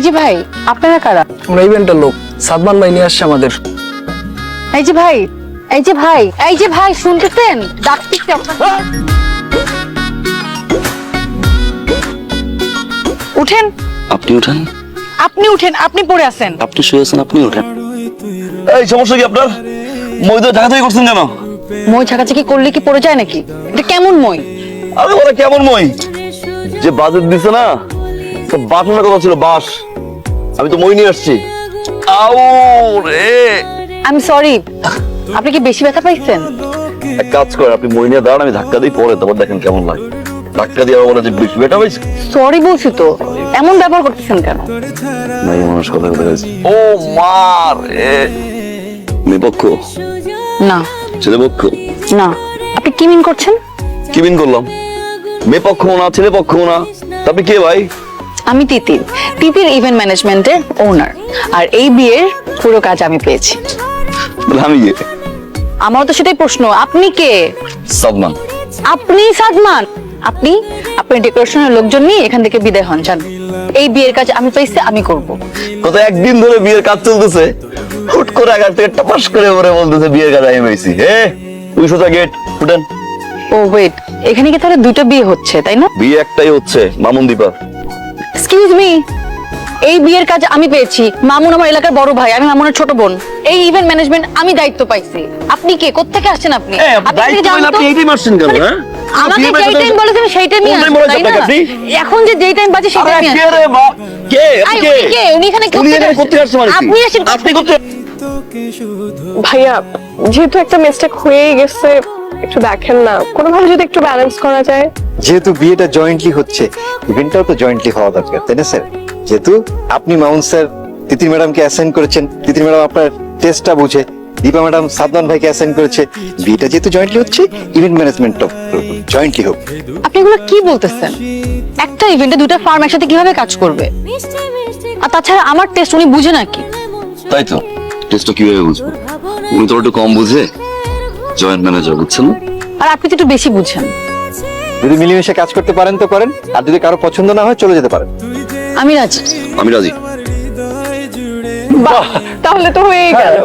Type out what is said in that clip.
যে ভাই, আপনারা কারা? আমরা ইভেন্টের লোক, সাদমান ভাই নিয়ে আসছে আমাদের। এই যে ভাই, এই যে ভাই, এই যে ভাই, শুনতেছেন? ডাকতেছি আপনাকে। উঠেন। আপনি উঠেন। আপনি উঠেন, আপনি পড়ে আছেন। আপনি শুয়ে আছেন, আপনি উঠেন। এই সমস্যা কি আপনার? মই তো ঢাকা থেকে করছেন কেন? মই ছাকাছাকি করলে কি পড়ে যায় নাকি? এটা কেমন মই? আরে বলে কেমন মই? যে বাজেট দিছে না, তো বাটনের কথা ছিল বাস। আমি তো মই নিয়ে আসছি। আউ রে, আমি সরি, আপনি কি বেশি ব্যথা পাইছেন? এক কাজ করেন, আপনি মই নিয়ে দাঁড়ান, আমি ধাক্কা দিই পরে, তারপর দেখেন কেমন লাগে। ধাক্কা দিয়ে আমার বলে যে বেশি বেটা পাইছে। সরি বলছি তো, এমন ব্যবহার করতেছেন কেন? নাই মানুষ কথা বলে গেছে। ও মা রে, মেয়ে পক্ষ, না ছেলে পক্ষ। না, আপনি কি মিন করছেন? কি মিন করলাম? মেয়ে পক্ষ না, ছেলে পক্ষ না, তা আপনি কে ভাই? আমি তিতির, তিতির ইভেন্ট ম্যানেজমেন্টের ওনার। আর এই বিয়ের পুরো কাজ আমি পেয়েছি। বলে আমি কে? আমার তো সেটাই প্রশ্ন, আপনি কে? সাদমান। আপনি সাদমান? আপনি আপনি ডেকোরেশনের লোকজন নিয়ে এখান থেকে বিদায় হন, যান। এই বিয়ের কাজ আমি পেয়েছি, আমি করব। গত একদিন ধরে বিয়ের কাজ চলতেছে, হুট করে আগার থেকে টাপাস করে পরে বলতেছে বিয়ের কাজ আমি পেয়েছি। হে তুই সোজা গেট ফুটেন। ও ওয়েট, এখানে কি তাহলে দুটো বিয়ে হচ্ছে, তাই না? বিয়ে একটাই হচ্ছে, মামুন দীপা। এক্সকিউজ মি, এই বিয়ের কাজ আমি পেয়েছি। মামুন আমার এলাকার বড় ভাই, আমি মামুনের ছোট বোন। এই ইভেন্ট ম্যানেজমেন্ট আমি দায়িত্ব পাইছি। আপনি কে, কোত্থেকে আসছেন আপনি? আপনি থেকে জানেন তো? এইটাই মারছেন কেন? হ্যাঁ আমাকে যেই টাইম বলেছেন সেই টাইমই কোন time আসবেন, বলেছে তাই না? আপনাকে আপনি? এখন যে যেই টাইম বাজে সেই আরে টাইমই কে আসবেন। রে মা? কে? আই, কে? উনি কে? উনি এখানে উনি কোত্থেকে এখানে আসছেন? কোত্থেকে আসছেন মানে কি? আপনি আসেন। আপনি কোত্থেকে? ভাইয়া, যেহেতু একটা মিস্টেক হয়েই গেছে, একটু দেখেন না, কোনোভাবে যদি একটু ব্যালেন্স করা যায়। যেহেতু বিয়েটা জয়েন্টলি হচ্ছে, ইভেন্টটাও তো জয়েন্টলি হওয়া দরকার, তাই না স্যার? যেহেতু আপনি মাউন্ট স্যার তিতির ম্যাডামকে অ্যাসাইন করেছেন, তিতির ম্যাডাম আপনার টেস্টটা বুঝে, দীপা ম্যাডাম সাদমান ভাইকে অ্যাসাইন করেছে, বিয়েটা যেহেতু জয়েন্টলি হচ্ছে, ইভেন্ট ম্যানেজমেন্টটাও জয়েন্টলি হোক। আপনি এগুলো কি বলতেছেন? একটা ইভেন্টে দুটো ফার্ম একসাথে কিভাবে কাজ করবে? আর তাছাড়া আমার টেস্ট উনি বুঝে নাকি? তাই তো, টেস্টটা কিভাবে বুঝবো? উনি তো একটু কম বুঝে, জয়েন্ট ম্যানেজার, বুঝছেন না? আর আপনি তো একটু বেশি বুঝেন। যদি মিলেমিশে কাজ করতে পারেন তো করেন, আর যদি কারো পছন্দ না হয় চলে যেতে পারেন। আমি রাজি। আমি রাজি। বাহ, তাহলে তো হয়েই গেল।